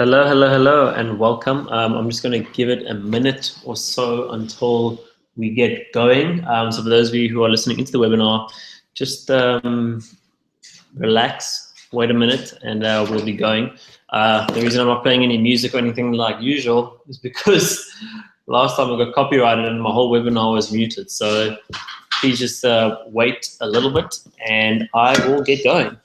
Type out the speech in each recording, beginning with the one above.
Hello, hello, hello, and welcome. I'm just going to give it a minute or so until we get going. So for those of you who are listening into the webinar, just relax, wait a minute, and we'll be going. The reason I'm not playing any music or anything like usual is because last time I got copyrighted and my whole webinar was muted. So please just wait a little bit and I will get going.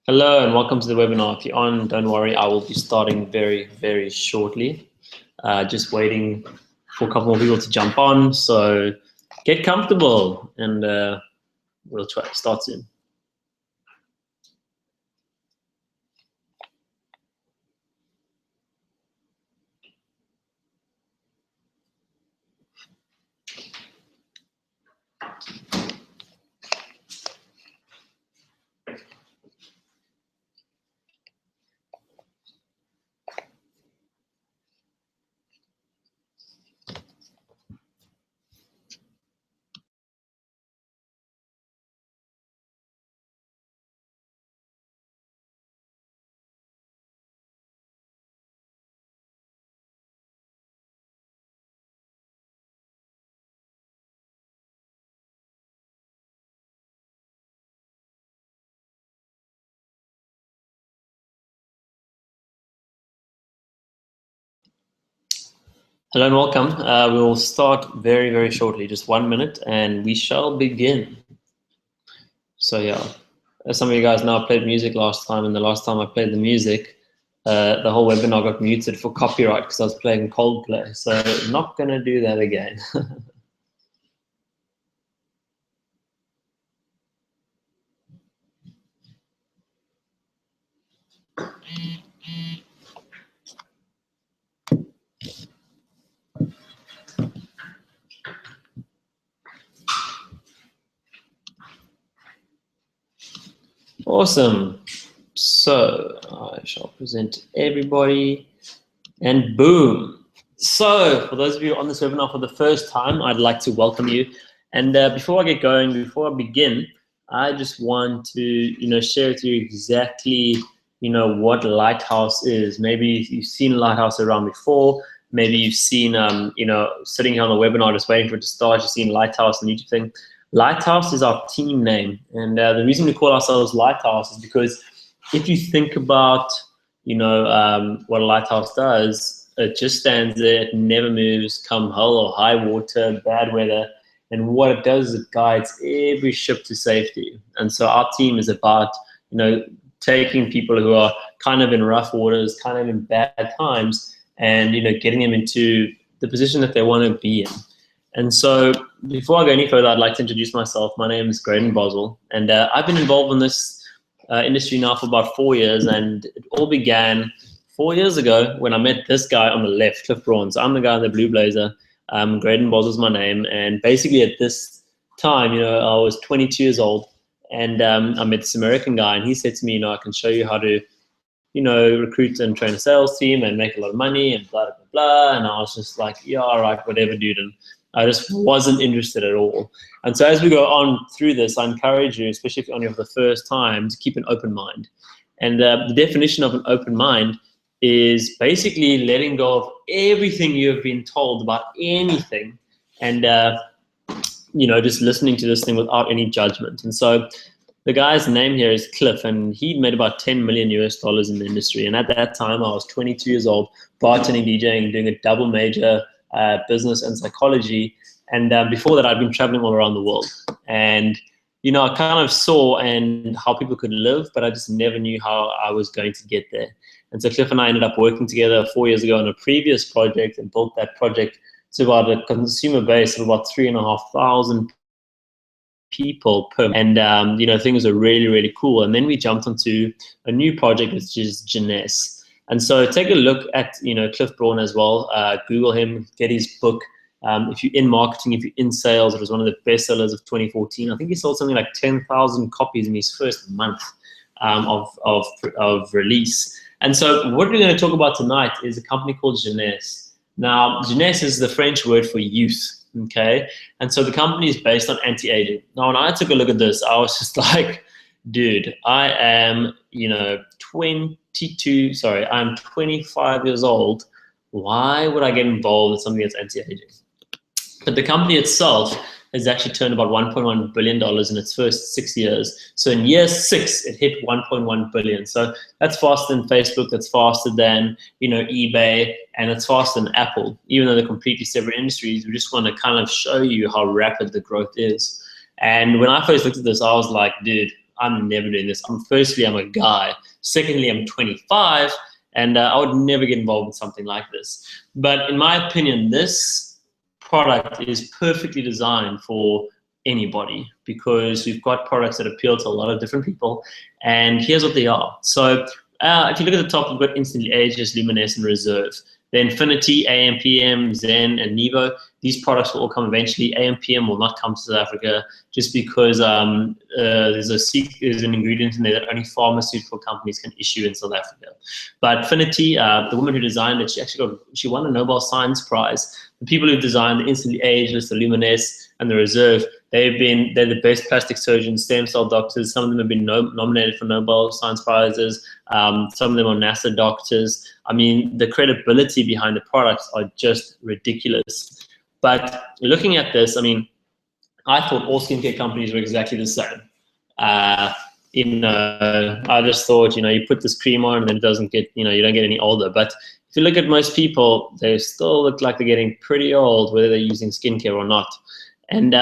Hello and welcome to the webinar. If you're on, don't worry, I will be starting very, very shortly. Just waiting for a couple more people to jump on. So get comfortable and we'll try to start soon. Hello and welcome. We will start very, very shortly, just 1 minute, and we shall begin. So yeah, as some of you guys know, I played music last time, and the last time I played the music, the whole webinar got muted for copyright because I was playing Coldplay. So not going to do that again. Awesome. So I shall present everybody and boom. So for those of you on this webinar for the first time, I'd like to welcome you. And before I get going, before I begin, I just want to, share with you exactly, what Lighthouse is. Maybe you've seen Lighthouse around before. Maybe you've seen, sitting here on the webinar just waiting for it to start, you've seen Lighthouse and YouTube thing. Lighthouse is our team name. And the reason we call ourselves Lighthouse is because if you think about, what a lighthouse does, it just stands there, it never moves, come hell or high water, bad weather. And what it does is it guides every ship to safety. And so our team is about, taking people who are kind of in rough waters, kind of in bad times, and, getting them into the position that they want to be in. And so before I go any further, I'd like to introduce myself. My name is Graydon Boswell, and I've been involved in this industry now for about 4 years, and it all began 4 years ago when I met this guy on the left, Cliff Braun. So I'm the guy in the blue blazer. Graydon Boswell's my name, and basically at this time, I was 22 years old, and I met this American guy, and he said to me, I can show you how to, recruit and train a sales team and make a lot of money and blah, blah, blah. And I was just like, yeah, all right, whatever, dude. And I just wasn't interested at all. And so as we go on through this, I encourage you, especially if you're on here for the first time, to keep an open mind. And the definition of an open mind is basically letting go of everything you have been told about anything and, just listening to this thing without any judgment. And so the guy's name here is Cliff, and he made about 10 million US dollars in the industry. And at that time, I was 22 years old, bartending, DJing, doing a double major, business and psychology. And before that, I'd been traveling all around the world. And, I kind of saw and how people could live, but I just never knew how I was going to get there. And so Cliff and I ended up working together 4 years ago on a previous project and built that project to about a consumer base of about 3,500 people per, and things are really, really cool. And then we jumped onto a new project, which is Jeunesse. And so take a look at Cliff Braun as well. Google him, get his book. If you're in marketing, if you're in sales, it was one of the best sellers of 2014. I think he sold something like 10,000 copies in his first month of release. And so what we're going to talk about tonight is a company called Jeunesse. Now, jeunesse is the French word for youth. Okay, and so the company is based on anti-aging. Now, when I took a look at this, I was just like, dude, I am, 22. Sorry, I'm 25 years old. Why would I get involved with something that's anti-aging? But the company itself has actually turned about $1.1 billion in its first 6 years. So in year six, it hit 1.1 billion. So that's faster than Facebook, that's faster than, eBay, and it's faster than Apple. Even though they're completely separate industries, we just want to kind of show you how rapid the growth is. And when I first looked at this, I was like, dude, I'm never doing this. Firstly, I'm a guy. Secondly, I'm 25, and I would never get involved with something like this. But in my opinion, this product is perfectly designed for anybody because we've got products that appeal to a lot of different people. And here's what they are. So if you look at the top, we've got Instantly Ageless, Luminescent, Reserve. The Infinity, AM/PM, Zen, and Nevo. These products will all come eventually. AM/PM will not come to South Africa just because there's an ingredient in there that only pharmaceutical companies can issue in South Africa. But Infinity, the woman who designed it, she won a Nobel Science Prize. The people who designed the Instantly Ageless, the Luminescent, and the Reserve, they're the best plastic surgeons, stem cell doctors. Some of them have been nominated for Nobel Science Prizes. Some of them are NASA doctors. I mean, the credibility behind the products are just ridiculous. But looking at this, I mean, I thought all skincare companies were exactly the same. I just thought, you put this cream on and then it doesn't get, you don't get any older. But if you look at most people, they still look like they're getting pretty old, whether they're using skincare or not. And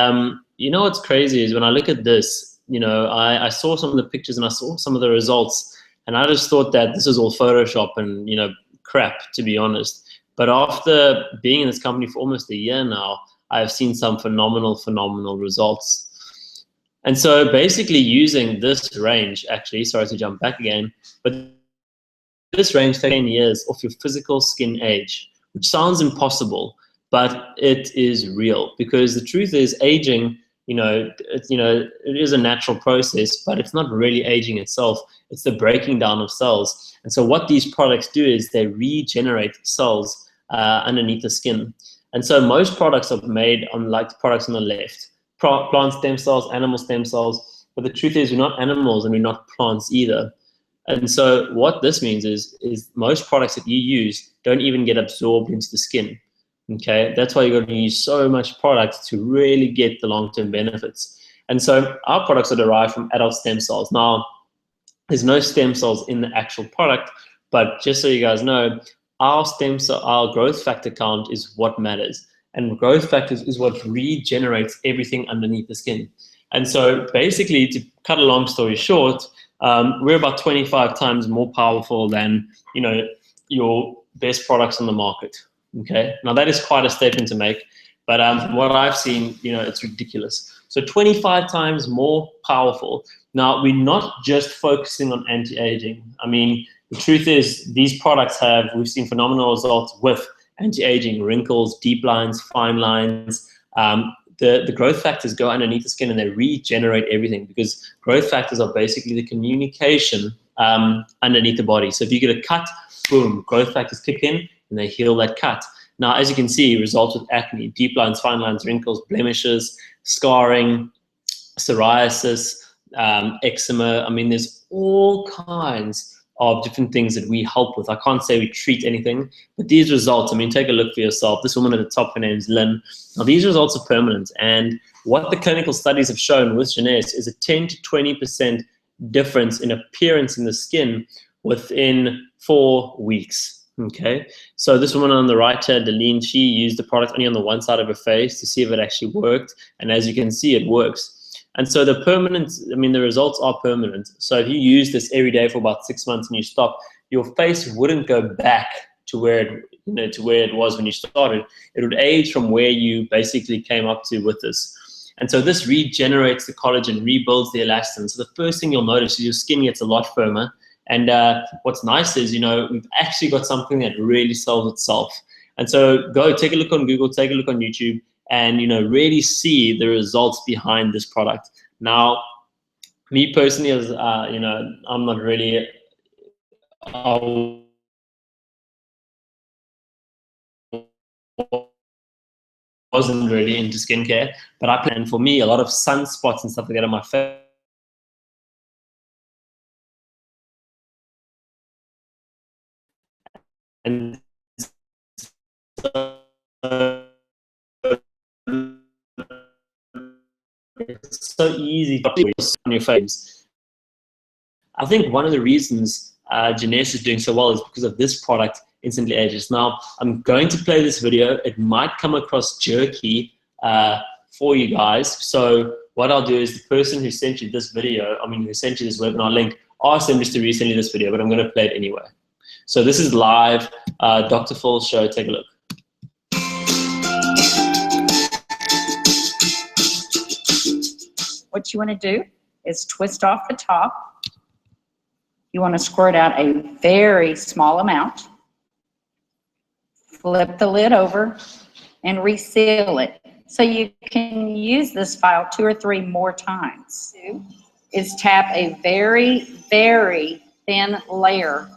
what's crazy is when I look at this, I saw some of the pictures and I saw some of the results, and I just thought that this is all Photoshop and crap, to be honest. But after being in this company for almost a year now, I've seen some phenomenal results. And so basically using this range, actually, sorry to jump back again, but this range takes 10 years off your physical skin age, which sounds impossible, but it is real, because the truth is aging, it is a natural process, but it's not really aging itself. It's the breaking down of cells. And so what these products do is they regenerate cells underneath the skin. And so most products are made on like the products on the left, plant stem cells, animal stem cells. But the truth is we're not animals and we're not plants either. And so what this means is most products that you use don't even get absorbed into the skin. Okay, that's why you're going to use so much product to really get the long-term benefits. And so our products are derived from adult stem cells. Now, there's no stem cells in the actual product, but just so you guys know, our growth factor count is what matters. And growth factors is what regenerates everything underneath the skin. And so basically, to cut a long story short, we're about 25 times more powerful than your best products on the market. Okay, now that is quite a statement to make, but from what I've seen, it's ridiculous. So 25 times more powerful. Now, we're not just focusing on anti-aging. I mean, the truth is these products we've seen phenomenal results with anti-aging, wrinkles, deep lines, fine lines. The growth factors go underneath the skin and they regenerate everything, because growth factors are basically the communication underneath the body. So if you get a cut, boom, growth factors kick in and they heal that cut. Now, as you can see, results with acne, deep lines, fine lines, wrinkles, blemishes, scarring, psoriasis, eczema. I mean, there's all kinds of different things that we help with. I can't say we treat anything, but these results, I mean, take a look for yourself. This woman at the top, her name's Lynn. Now, these results are permanent. And what the clinical studies have shown with Jeunesse is a 10 to 20% difference in appearance in the skin within 4 weeks. Okay, so this woman on the right here, Deline, she used the product only on the one side of her face to see if it actually worked. And as you can see, it works. And so the results are permanent. So if you use this every day for about 6 months and you stop, your face wouldn't go back to where it was when you started. It would age from where you basically came up to with this. And so this regenerates the collagen, rebuilds the elastin. So the first thing you'll notice is your skin gets a lot firmer. And what's nice is, we've actually got something that really sells itself. And so go take a look on Google, take a look on YouTube, and, really see the results behind this product. Now, me personally, as I'm not really, wasn't really into skincare, but and for me, a lot of sunspots and stuff like that on my face. And so it's so easy to on your face. I think one of the reasons Ganesh is doing so well is because of this product, Instantly Ages. Now, I'm going to play this video. It might come across jerky for you guys. So what I'll do is the person who sent you this video, who sent you this webinar link, ask them just to resend you this video, but I'm going to play it anyway. So this is live, Dr. Phil's show. Take a look. What you want to do is twist off the top. You want to squirt out a very small amount. Flip the lid over and reseal it. So you can use this file 2 or 3 more times. Is tap a very, very thin layer.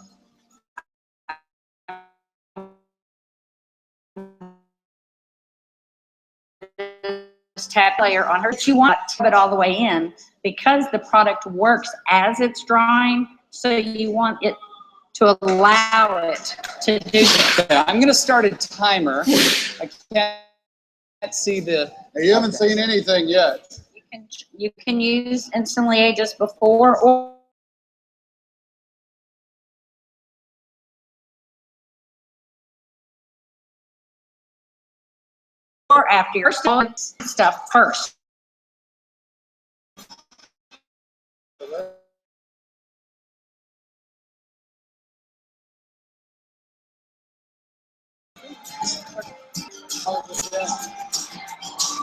Tap layer on her. But you want to tap it all the way in because the product works as it's drying. So you want it to allow it to do that. I'm going to start a timer. I can't see the. You haven't seen anything yet. You can use Instantly Ages before or after your stuff first.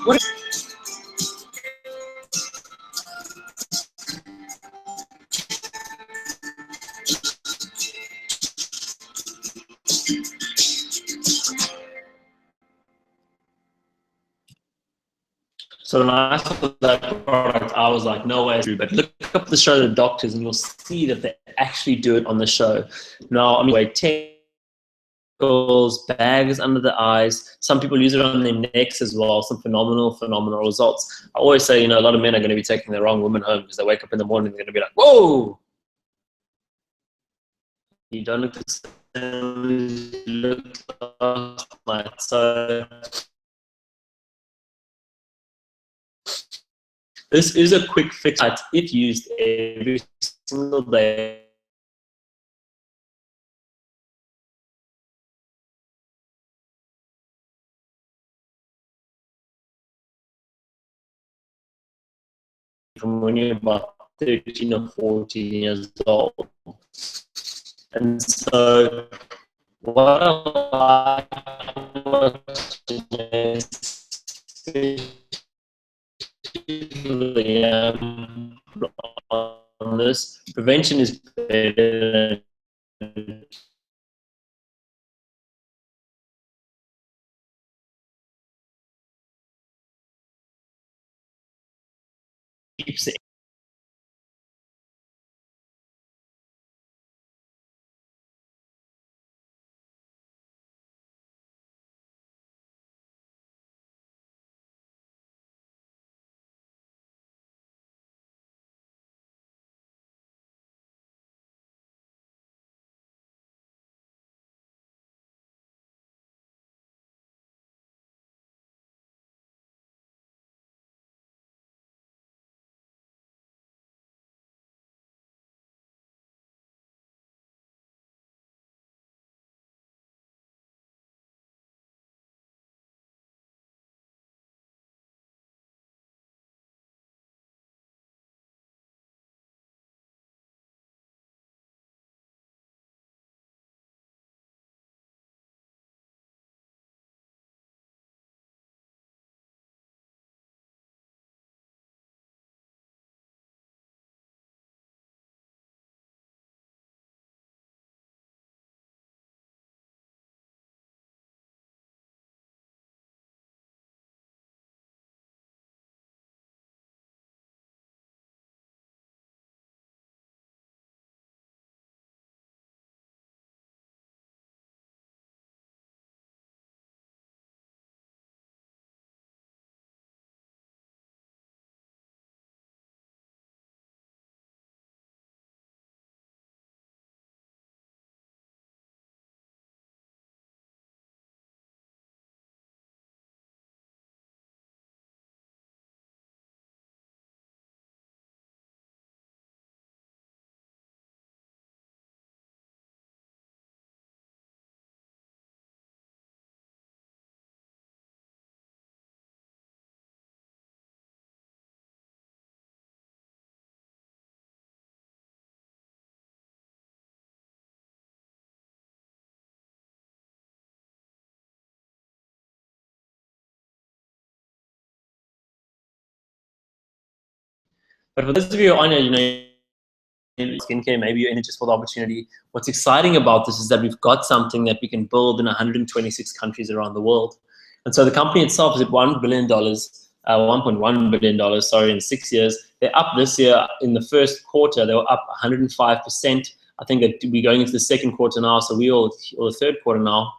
What? So when I saw that product, I was like, no way. But look up the show, The Doctors, and you'll see that they actually do it on the show. Now, bags under the eyes. Some people use it on their necks as well. Some phenomenal results. I always say, a lot of men are going to be taking the wrong woman home because they wake up in the morning and they're going to be like, whoa! You don't look the same. You look last night. So this is a quick fix if used every single day. From when you're about 13 or 14 years old. And so what I on this, prevention is better than keeps it. But for those of you who are on it, in skincare, maybe you're in it just for the opportunity. What's exciting about this is that we've got something that we can build in 126 countries around the world. And so the company itself is at $1 billion, $1.1 billion, sorry, in 6 years. They're up this year in the first quarter. They were up 105%. I think that we're going into the second quarter now, so or the third quarter now.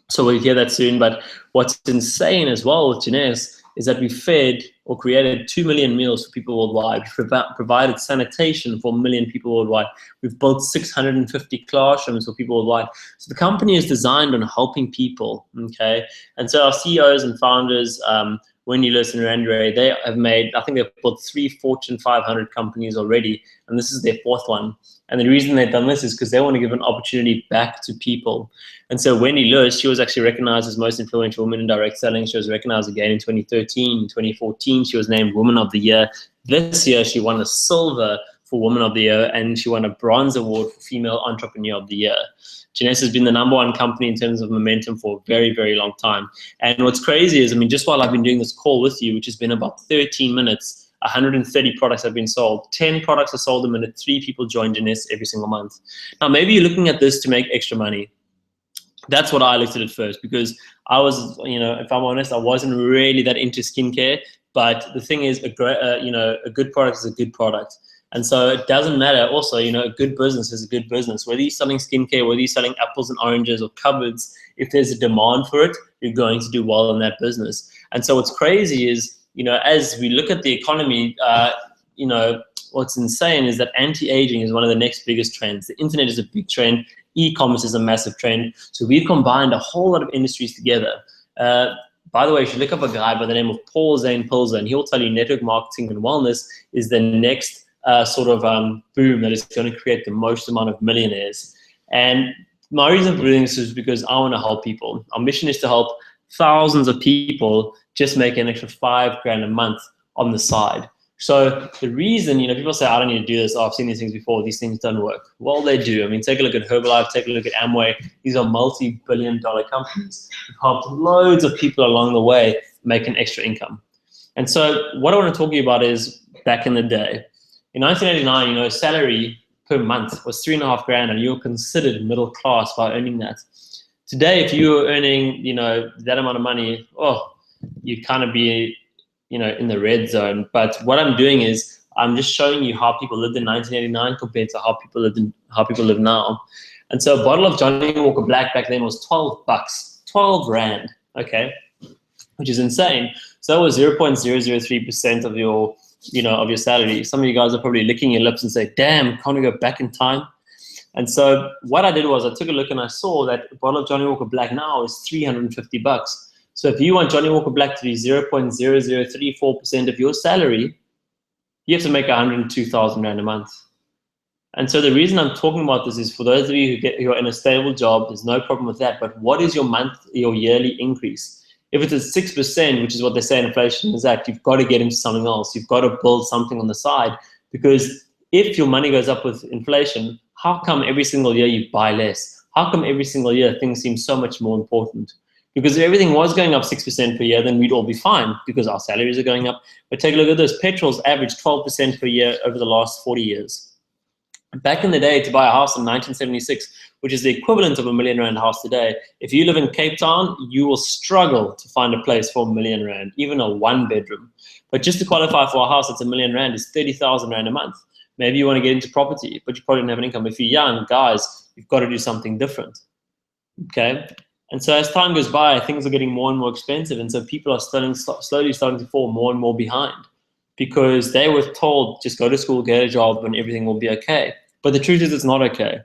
So we'll hear that soon. But what's insane as well with Jeunesse is that we fed or created 2 million meals for people worldwide. We've provided sanitation for 1 million people worldwide. We've built 650 classrooms for people worldwide. So the company is designed on helping people, okay? And so our CEOs and founders, Wendy, Lewis, and Randy Ray, they have made, I think they've built 3 Fortune 500 companies already, and this is their 4th one. And the reason they've done this is because they want to give an opportunity back to people. And so Wendy Lewis, she was actually recognized as most influential woman in direct selling. She was recognized again in 2013. In 2014, she was named Woman of the Year. This year, she won a silver for Woman of the Year, and she won a bronze award for Female Entrepreneur of the Year. Jeunesse has been the #1 company in terms of momentum for a very, very long time. And what's crazy is, I mean, just while I've been doing this call with you, which has been about 13 minutes, 130 products have been sold. 10 products are sold a minute. 3 people join Jeunesse every single month. Now, maybe you're looking at this to make extra money. That's what I looked at first, because I was, if I'm honest, I wasn't really that into skincare. But the thing is, a good product is a good product. And so it doesn't matter. Also, a good business is a good business. Whether you're selling skincare, whether you're selling apples and oranges or cupboards, if there's a demand for it, you're going to do well in that business. And so what's crazy is, as we look at the economy, what's insane is that anti-aging is one of the next biggest trends. The internet is a big trend. E-commerce is a massive trend. So we've combined a whole lot of industries together. By the way, you should look up a guy by the name of Paul Zane Pilzer, and he'll tell you network marketing and wellness is the next boom that is going to create the most amount of millionaires. And my reason for doing this is because I want to help people. Our mission is to help thousands of people just make an extra $5,000 a month on the side. So the reason, people say, I don't need to do this. Oh, I've seen these things before. These things don't work. Well, they do. I mean, take a look at Herbalife, take a look at Amway. These are multi-billion-dollar companies. We've helped loads of people along the way make an extra income. And so what I want to talk to you about is back in the day. In 1989, salary per month was $3,500, and you were considered middle class by earning that. Today, if you were earning, that amount of money, you'd kind of be, in the red zone. But what I'm doing is I'm just showing you how people lived in 1989 compared to how people live now. And so a bottle of Johnny Walker Black back then was $12, 12 Rand, okay, which is insane. So that was 0.003% of your, of your salary. Some of you guys are probably licking your lips and say, damn, can't we go back in time? And so what I did was I took a look and I saw that a bottle of Johnny Walker Black now is $350. So if you want Johnny Walker Black to be 0.0034% of your salary, you have to make 102,000 Rand a month. And so the reason I'm talking about this is for those of you who are in a stable job, there's no problem with that. But what is your yearly increase? If it's at 6%, which is what they say in Inflation is Act, you've got to get into something else. You've got to build something on the side, because if your money goes up with inflation, how come every single year you buy less? How come every single year things seem so much more important? Because if everything was going up 6% per year, then we'd all be fine because our salaries are going up. But take a look at this. Petrol's averaged 12% per year over the last 40 years. Back in the day, to buy a house in 1976, which is the equivalent of a R1 million house today, if you live in Cape Town, you will struggle to find a place for R1 million, even a 1-bedroom. But just to qualify for a house that's R1 million is 30,000 Rand a month. Maybe you want to get into property, but you probably don't have an income. If you're young, guys, you've got to do something different, okay? And so as time goes by, things are getting more and more expensive, and so people are slowly starting to fall more and more behind because they were told, just go to school, get a job, and everything will be okay. But the truth is it's not okay.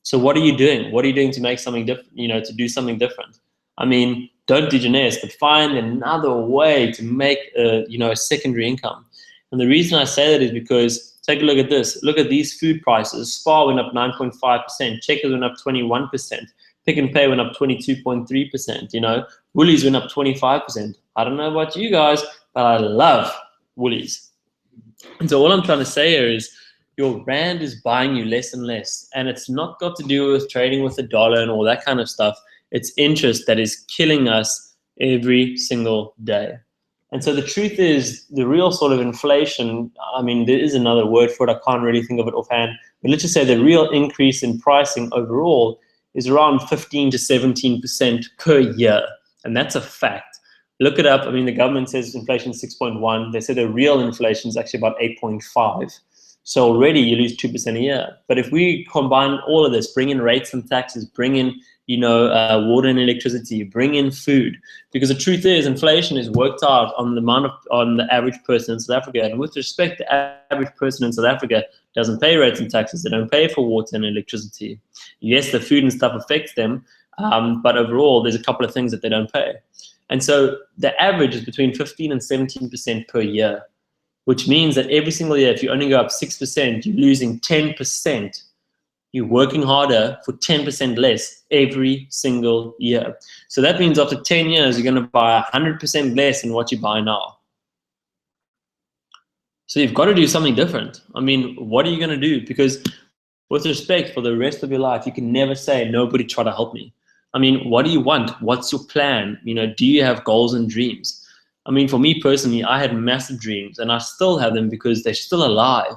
So what are you doing? What are you doing to make something different, to do something different? I mean, don't do Jeunesse, but find another way to make a secondary income. And the reason I say that is because take a look at this. Look at these food prices. Spar went up 9.5%. Checkers went up 21%. Pick and Pay went up 22.3%. Woolies went up 25%. I don't know about you guys, but I love Woolies. And so all I'm trying to say here is your Rand is buying you less and less. And it's not got to do with trading with the dollar and all that kind of stuff. It's interest that is killing us every single day. And so the truth is, the real sort of inflation, I mean, there is another word for it, I can't really think of it offhand, but let's just say the real increase in pricing overall is around 15 to 17% per year. And that's a fact. Look it up. I mean, the government says inflation is 6.1. They say the real inflation is actually about 8.5. So already you lose 2% a year. But if we combine all of this, bring in rates and taxes, bring in water and electricity, bring in food, because the truth is inflation is worked out on the average person in South Africa. And with respect, the average person in South Africa doesn't pay rates and taxes. They don't pay for water and electricity. Yes, the food and stuff affects them, but overall there's a couple of things that they don't pay. And so the average is between 15 and 17% per year, which means that every single year, if you only go up 6%, you're losing 10%. You're working harder for 10% less every single year. So that means after 10 years, you're going to buy 100% less than what you buy now. So you've got to do something different. I mean, what are you going to do? Because with respect, for the rest of your life, you can never say, nobody try to help me. I mean, what do you want? What's your plan? Do you have goals and dreams? I mean, for me personally, I had massive dreams, and I still have them because they're still alive.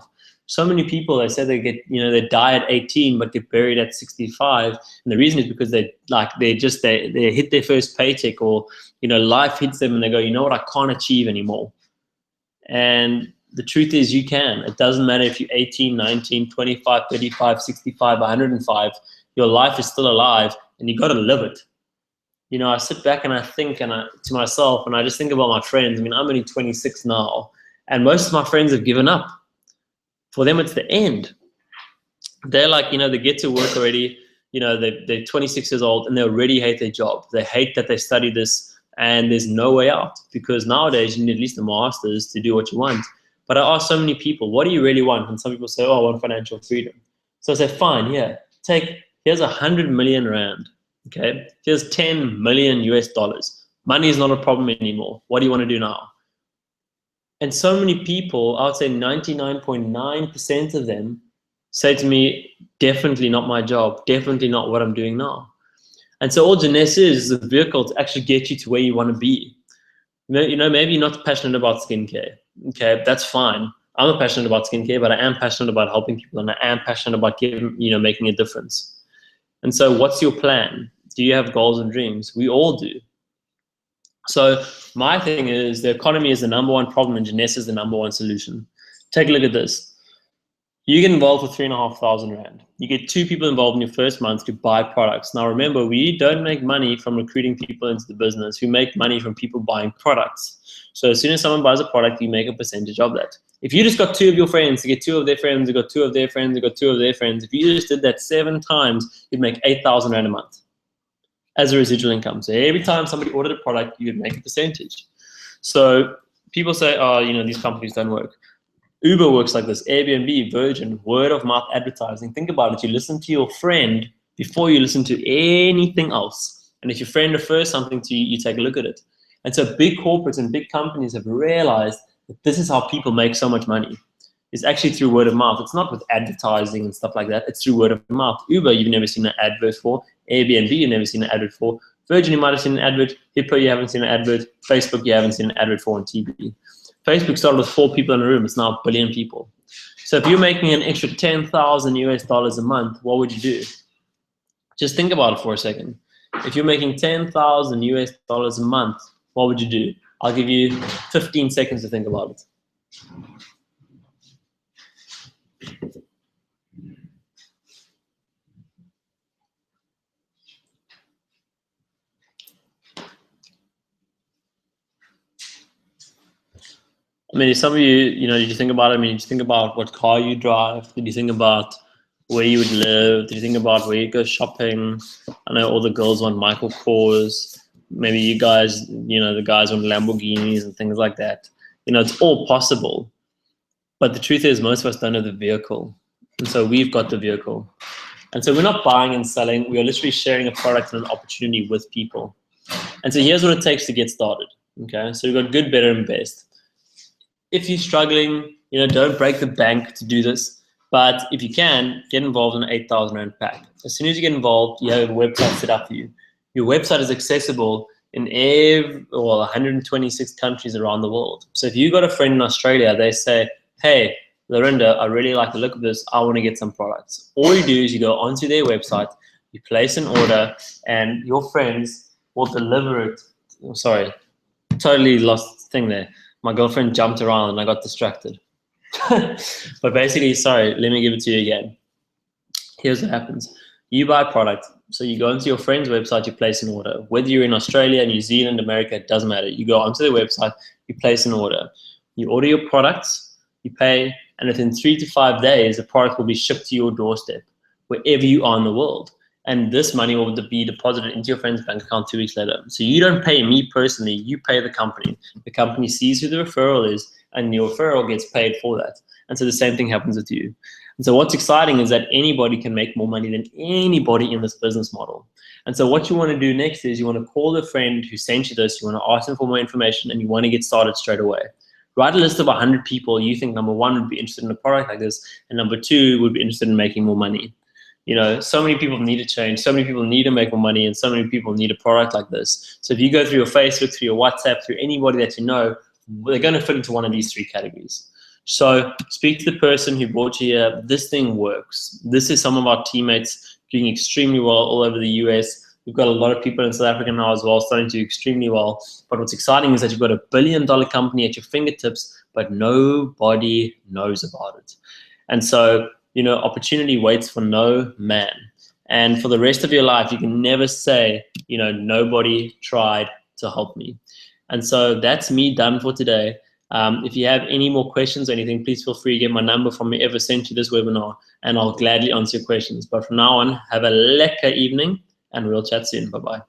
So many people, they say they get, they die at 18 but get buried at 65, and the reason is because they hit their first paycheck, or life hits them and they go, you know what, I can't achieve anymore. And the truth is, you can. It doesn't matter if you're 18, 19, 25, 35, 65, 105. Your life is still alive, and you got to live it. I sit back and I think to myself, and I just think about my friends. I mean, I'm only 26 now, and most of my friends have given up. For them, it's the end. They're like, they get to work already, they're 26 years old, and they already hate their job. They hate that they study this, and there's no way out, because nowadays you need at least a master's to do what you want. But I ask so many people, what do you really want? And some people say, oh, I want financial freedom. So I say, fine, here's 100 million rand. Okay, here's 10 million US dollars. Money is not a problem anymore. What do you want to do now? And so many people, I would say 99.9% of them say to me, definitely not my job, definitely not what I'm doing now. And so all Jeunesse is a vehicle to actually get you to where you want to be. Maybe you're not passionate about skincare. Okay, that's fine. I'm not passionate about skincare, but I am passionate about helping people, and I am passionate about making a difference. And so what's your plan? Do you have goals and dreams? We all do. So my thing is, the economy is the number one problem, and Jeunesse is the number one solution. Take a look at this. You get involved with 3,500 rand. You get 2 people involved in your first month to buy products. Now remember, we don't make money from recruiting people into the business. We make money from people buying products. So as soon as someone buys a product, you make a percentage of that. If you just got 2 of your friends to get 2 of their friends, you got 2 of their friends, you got 2 of their friends. If you just did that 7 times, you'd make 8,000 rand a month as a residual income. So every time somebody ordered a product, you'd make a percentage. So people say, oh, these companies don't work. Uber works like this, Airbnb, Virgin, word of mouth advertising. Think about it. You listen to your friend before you listen to anything else. And if your friend refers something to you, you take a look at it. And so big corporates and big companies have realized that this is how people make so much money. It's actually through word of mouth. It's not with advertising and stuff like that. It's through word of mouth. Uber, you've never seen an advert for. Airbnb, you've never seen an advert for. Virgin, you might have seen an advert. Hippo, you haven't seen an advert. Facebook, you haven't seen an advert for on TV. Facebook started with 4 people in a room. It's now 1 billion people. So if you're making an extra 10,000 US dollars a month, what would you do? Just think about it for a second. If you're making 10,000 US dollars a month, what would you do? I'll give you 15 seconds to think about it. I mean, some of you, did you think about it? I mean, did you think about what car you drive? Did you think about where you would live? Did you think about where you go shopping? I know all the girls want Michael Kors. Maybe you guys, the guys want Lamborghinis and things like that. It's all possible. But the truth is, most of us don't have the vehicle. And so we've got the vehicle. And so we're not buying and selling. We are literally sharing a product and an opportunity with people. And so here's what it takes to get started. Okay, so we've got good, better, and best. If you're struggling, don't break the bank to do this. But if you can, get involved in an 8,000 rand pack. As soon as you get involved, you have a website set up for you. Your website is accessible in 126 countries around the world. So if you got a friend in Australia, they say, hey, Lorinda, I really like the look of this. I want to get some products. All you do is you go onto their website, you place an order, and your friends will deliver it. Oh, sorry, totally lost thing there. My girlfriend jumped around and I got distracted. But basically, sorry, let me give it to you again. Here's what happens. You buy a product. So you go onto your friend's website, you place an order. Whether you're in Australia, New Zealand, America, it doesn't matter. You go onto their website, you place an order. You order your products, you pay, and within 3 to 5 days, the product will be shipped to your doorstep, wherever you are in the world. And this money will be deposited into your friend's bank account 2 weeks later. So you don't pay me personally, you pay the company. The company sees who the referral is, and your referral gets paid for that. And so the same thing happens with you. And so what's exciting is that anybody can make more money than anybody in this business model. And so what you want to do next is you want to call the friend who sent you this, you want to ask them for more information, and you want to get started straight away. Write a list of 100 people you think number 1 would be interested in a product like this, and number 2 would be interested in making more money. You know, so many people need to change, so many people need to make more money, and so many people need a product like this. So if you go through your Facebook, through your WhatsApp, through anybody that you know, they're going to fit into one of these 3 categories. So speak to the person who brought you here. This thing works. This is some of our teammates doing extremely well all over the US. We've got a lot of people in South Africa now as well starting to do extremely well. But what's exciting is that you've got a billion-dollar company at your fingertips, but nobody knows about it. And so, you know, opportunity waits for no man. And for the rest of your life, you can never say, you know, nobody tried to help me. And so that's me done for today. If you have any more questions or anything, please feel free to get my number from whoever sent you this webinar, and I'll gladly answer your questions. But from now on, have a lekker evening, and we'll chat soon. Bye-bye.